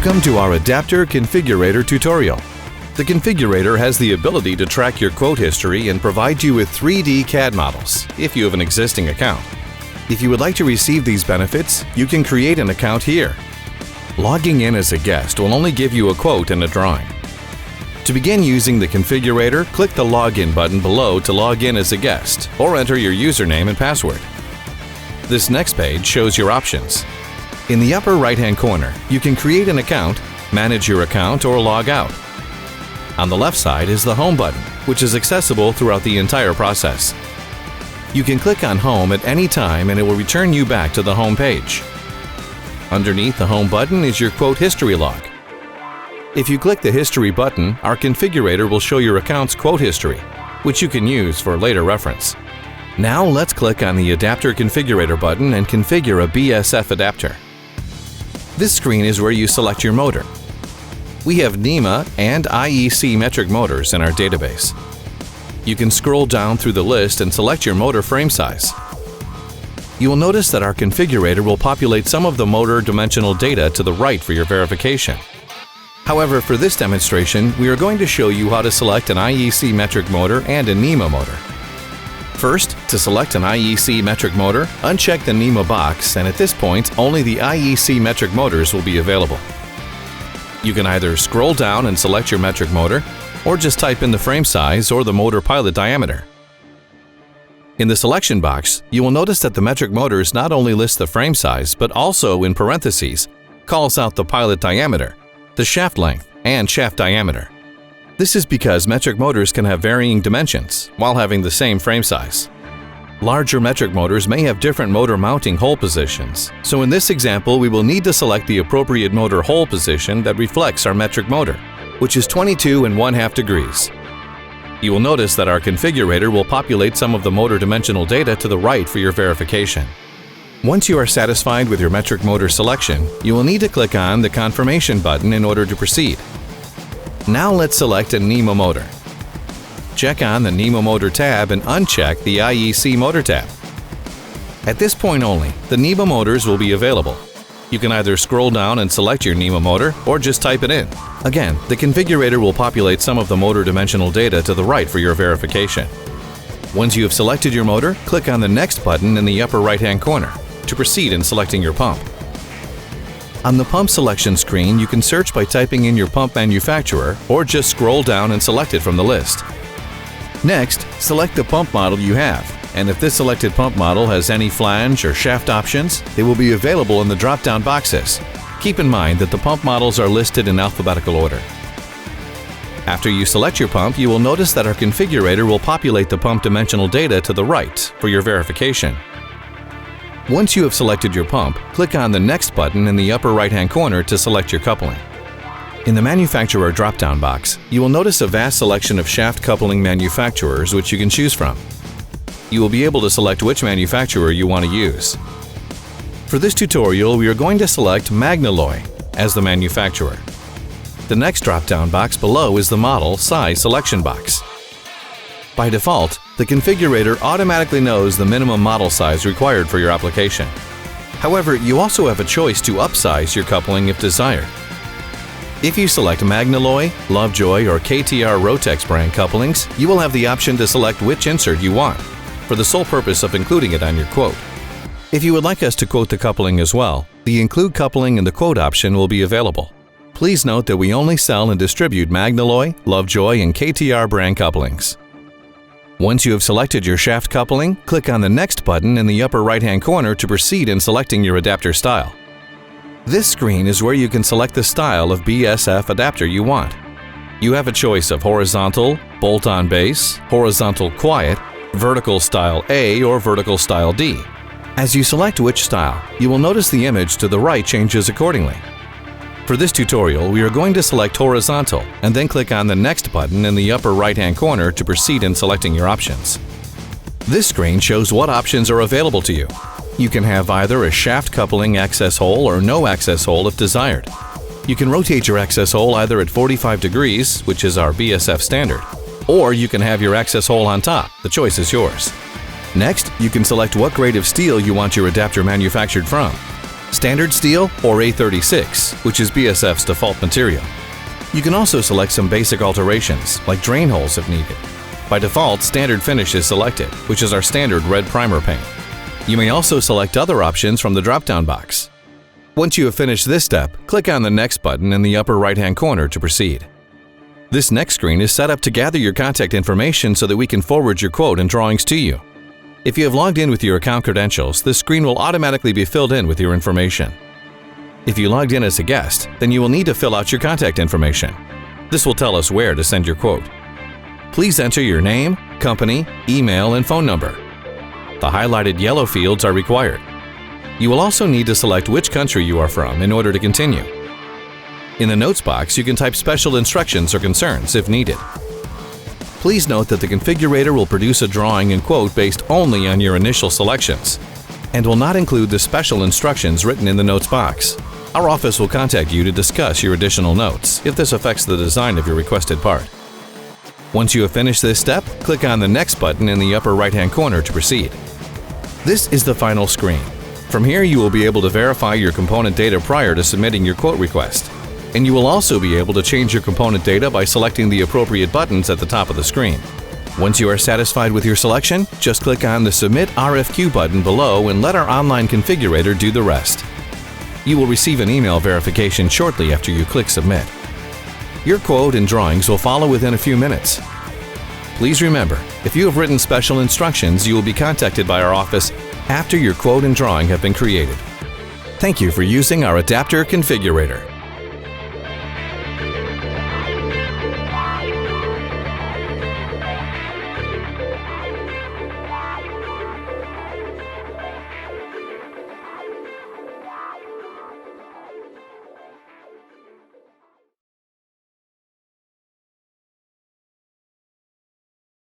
Welcome to our Adaptor Configurator tutorial. The configurator has the ability to track your quote history and provide you with 3D CAD models if you have an existing account. If you would like to receive these benefits, you can create an account here. Logging in as a guest will only give you a quote and a drawing. To begin using the configurator, click the Login button below to log in as a guest or enter your username and password. This next page shows your options. In the upper right-hand corner, you can create an account, manage your account, or log out. On the left side is the Home button, which is accessible throughout the entire process. You can click on Home at any time and it will return you back to the home page. Underneath the Home button is your quote history log. If you click the History button, our configurator will show your account's quote history, which you can use for later reference. Now let's click on the Adaptor Configurator button and configure a BSF adapter. This screen is where you select your motor. We have NEMA and IEC metric motors in our database. You can scroll down through the list and select your motor frame size. You will notice that our configurator will populate some of the motor dimensional data to the right for your verification. However, for this demonstration, we are going to show you how to select an IEC metric motor and a NEMA motor. First, to select an IEC metric motor, uncheck the NEMA box, and at this point, only the IEC metric motors will be available. You can either scroll down and select your metric motor, or just type in the frame size or the motor pilot diameter. In the selection box, you will notice that the metric motors not only list the frame size, but also, in parentheses, calls out the pilot diameter, the shaft length, and shaft diameter. This is because metric motors can have varying dimensions while having the same frame size. Larger metric motors may have different motor mounting hole positions, so in this example we will need to select the appropriate motor hole position that reflects our metric motor, which is 22 1/2 degrees. You will notice that our configurator will populate some of the motor dimensional data to the right for your verification. Once you are satisfied with your metric motor selection, you will need to click on the Confirmation button in order to proceed. Now let's select a NEMA motor. Check on the NEMA motor tab and uncheck the IEC motor tab. At this point only, the NEMA motors will be available. You can either scroll down and select your NEMA motor or just type it in. Again, the configurator will populate some of the motor dimensional data to the right for your verification. Once you have selected your motor, click on the Next button in the upper right-hand corner to proceed in selecting your pump. On the pump selection screen, you can search by typing in your pump manufacturer or just scroll down and select it from the list. Next, select the pump model you have, and if this selected pump model has any flange or shaft options, they will be available in the drop-down boxes. Keep in mind that the pump models are listed in alphabetical order. After you select your pump, you will notice that our configurator will populate the pump dimensional data to the right for your verification. Once you have selected your pump, click on the Next button in the upper right-hand corner to select your coupling. In the manufacturer drop-down box, you will notice a vast selection of shaft coupling manufacturers which you can choose from. You will be able to select which manufacturer you want to use. For this tutorial, we are going to select Magnalloy as the manufacturer. The next drop-down box below is the model size selection box. By default, the configurator automatically knows the minimum model size required for your application. However, you also have a choice to upsize your coupling if desired. If you select Magnalloy, Lovejoy, or KTR Rotex brand couplings, you will have the option to select which insert you want, for the sole purpose of including it on your quote. If you would like us to quote the coupling as well, the Include Coupling in the Quote option will be available. Please note that we only sell and distribute Magnalloy, Lovejoy, and KTR brand couplings. Once you have selected your shaft coupling, click on the Next button in the upper right-hand corner to proceed in selecting your adapter style. This screen is where you can select the style of BSF adapter you want. You have a choice of horizontal, bolt-on base, horizontal quiet, vertical style A, or vertical style D. As you select which style, you will notice the image to the right changes accordingly. For this tutorial, we are going to select horizontal and then click on the Next button in the upper right-hand corner to proceed in selecting your options. This screen shows what options are available to you. You can have either a shaft coupling access hole or no access hole if desired. You can rotate your access hole either at 45 degrees, which is our BSF standard, or you can have your access hole on top. The choice is yours. Next, you can select what grade of steel you want your adapter manufactured from. standard steel, or A36, which is BSF's default material. You can also select some basic alterations, like drain holes if needed. By default, standard finish is selected, which is our standard red primer paint. You may also select other options from the drop-down box. Once you have finished this step, click on the Next button in the upper right-hand corner to proceed. This next screen is set up to gather your contact information so that we can forward your quote and drawings to you. If you have logged in with your account credentials, this screen will automatically be filled in with your information. If you logged in as a guest, then you will need to fill out your contact information. This will tell us where to send your quote. Please enter your name, company, email, and phone number. The highlighted yellow fields are required. You will also need to select which country you are from in order to continue. In the Notes box, you can type special instructions or concerns if needed. Please note that the configurator will produce a drawing and quote based only on your initial selections and will not include the special instructions written in the Notes box. Our office will contact you to discuss your additional notes if this affects the design of your requested part. Once you have finished this step, click on the Next button in the upper right-hand corner to proceed. This is the final screen. From here, you will be able to verify your component data prior to submitting your quote request. And you will also be able to change your component data by selecting the appropriate buttons at the top of the screen. Once you are satisfied with your selection, just click on the Submit RFQ button below and let our online configurator do the rest. You will receive an email verification shortly after you click Submit. Your quote and drawings will follow within a few minutes. Please remember, if you have written special instructions, you will be contacted by our office after your quote and drawing have been created. Thank you for using our Adaptor Configurator.